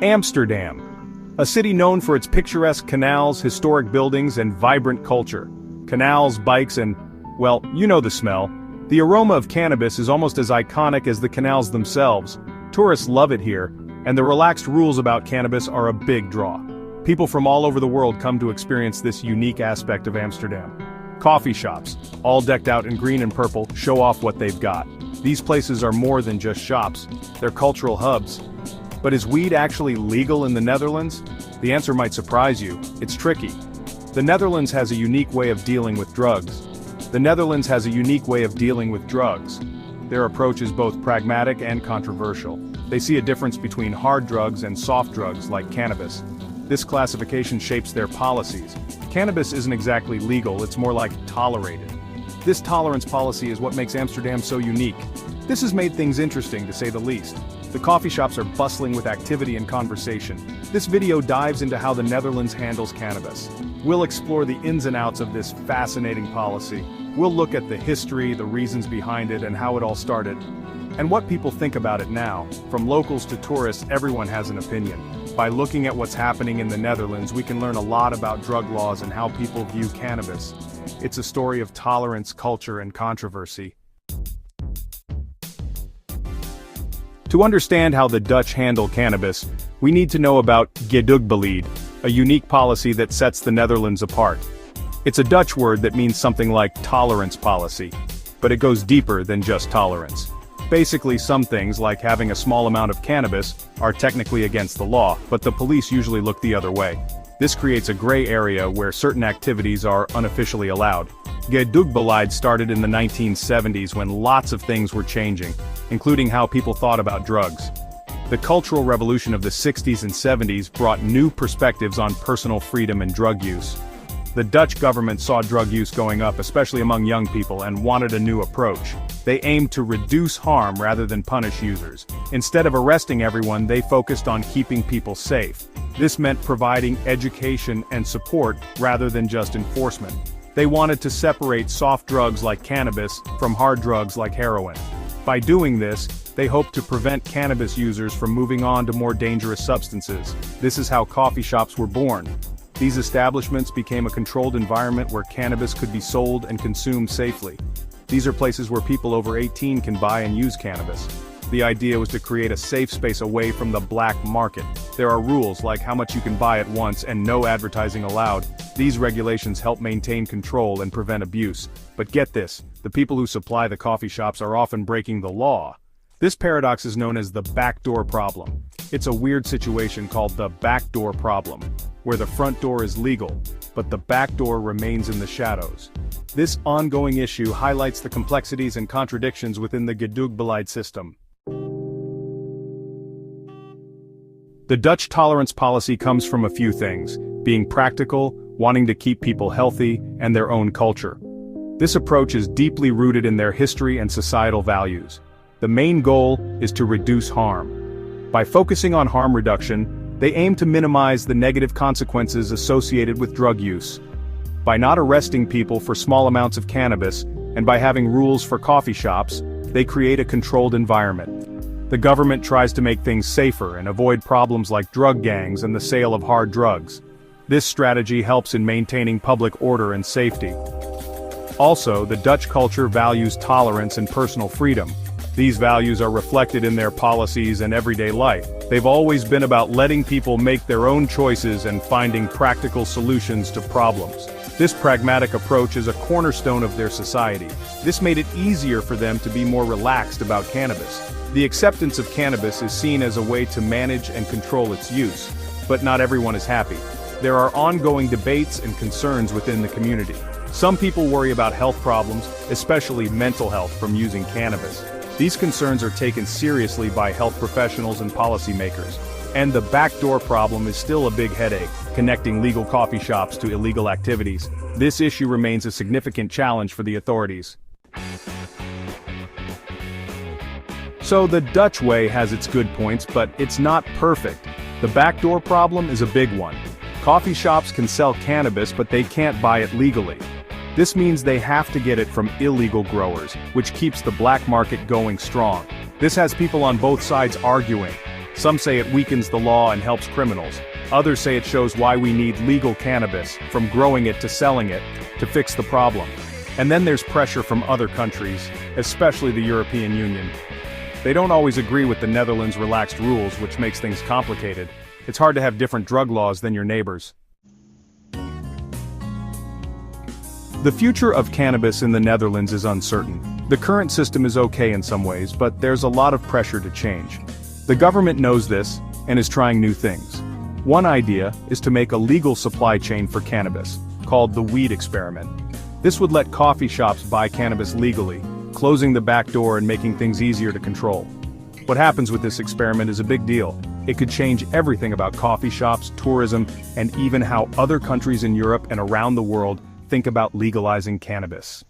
Amsterdam, a city known for its picturesque canals, historic buildings, and vibrant culture. Canals, bikes, and, well, you know the smell. The aroma of cannabis is almost as iconic as the canals themselves. Tourists love it here, and the relaxed rules about cannabis are a big draw. People from all over the world come to experience this unique aspect of Amsterdam. Coffee shops, all decked out in green and purple, show off what they've got. These places are more than just shops, they're cultural hubs. But is weed actually legal in the Netherlands? The answer might surprise you. It's tricky. The Netherlands has a unique way of dealing with drugs. Their approach is both pragmatic and controversial. They see a difference between hard drugs and soft drugs like cannabis. This classification shapes their policies. Cannabis isn't exactly legal, it's more like tolerated. This tolerance policy is what makes Amsterdam so unique. This has made things interesting, to say the least. The coffee shops are bustling with activity and conversation. This video dives into how the Netherlands handles cannabis. We'll explore the ins and outs of this fascinating policy. We'll look at the history, the reasons behind it, and how it all started. And what people think about it now. From locals to tourists, everyone has an opinion. By looking at what's happening in the Netherlands, we can learn a lot about drug laws and how people view cannabis. It's a story of tolerance, culture, and controversy. To understand how the Dutch handle cannabis, we need to know about Gedoogbeleid, a unique policy that sets the Netherlands apart. It's a Dutch word that means something like tolerance policy, but it goes deeper than just tolerance. Basically, some things, like having a small amount of cannabis, are technically against the law, but the police usually look the other way. This creates a gray area where certain activities are unofficially allowed. Gedoogbeleid started in the 1970s when lots of things were changing, including how people thought about drugs. The cultural revolution of the 60s and 70s brought new perspectives on personal freedom and drug use. The Dutch government saw drug use going up, especially among young people, and wanted a new approach. They aimed to reduce harm rather than punish users. Instead of arresting everyone, they focused on keeping people safe. This meant providing education and support rather than just enforcement. They wanted to separate soft drugs like cannabis from hard drugs like heroin. By doing this, they hoped to prevent cannabis users from moving on to more dangerous substances. This is how coffee shops were born. These establishments became a controlled environment where cannabis could be sold and consumed safely. These are places where people over 18 can buy and use cannabis. The idea was to create a safe space away from the black market. There are rules like how much you can buy at once and no advertising allowed. These regulations help maintain control and prevent abuse. But get this, the people who supply the coffee shops are often breaking the law. This paradox is known as the backdoor problem. It's a weird situation called the backdoor problem, where the front door is legal, but the back door remains in the shadows. This ongoing issue highlights the complexities and contradictions within the Gedoogbeleid system. The Dutch tolerance policy comes from a few things: being practical, wanting to keep people healthy, and their own culture. This approach is deeply rooted in their history and societal values. The main goal is to reduce harm. By focusing on harm reduction, they aim to minimize the negative consequences associated with drug use. By not arresting people for small amounts of cannabis, and by having rules for coffee shops, they create a controlled environment. The government tries to make things safer and avoid problems like drug gangs and the sale of hard drugs. This strategy helps in maintaining public order and safety. Also, the Dutch culture values tolerance and personal freedom. These values are reflected in their policies and everyday life. They've always been about letting people make their own choices and finding practical solutions to problems. This pragmatic approach is a cornerstone of their society. This made it easier for them to be more relaxed about cannabis. The acceptance of cannabis is seen as a way to manage and control its use, but not everyone is happy. There are ongoing debates and concerns within the community. Some people worry about health problems, especially mental health, from using cannabis. These concerns are taken seriously by health professionals and policymakers. And the backdoor problem is still a big headache, connecting legal coffee shops to illegal activities. This issue remains a significant challenge for the authorities. So the Dutch way has its good points, but it's not perfect. The backdoor problem is a big one. Coffee shops can sell cannabis, but they can't buy it legally. This means they have to get it from illegal growers, which keeps the black market going strong. This has people on both sides arguing. Some say it weakens the law and helps criminals. Others say it shows why we need legal cannabis, from growing it to selling it, to fix the problem. And then there's pressure from other countries, especially the European Union. They don't always agree with the Netherlands' relaxed rules, which makes things complicated. It's hard to have different drug laws than your neighbors. The future of cannabis in the Netherlands is uncertain. The current system is okay in some ways, but there's a lot of pressure to change. The government knows this, and is trying new things. One idea is to make a legal supply chain for cannabis, called the weed experiment. This would let coffee shops buy cannabis legally, closing the back door and making things easier to control. What happens with this experiment is a big deal. It could change everything about coffee shops, tourism, and even how other countries in Europe and around the world think about legalizing cannabis.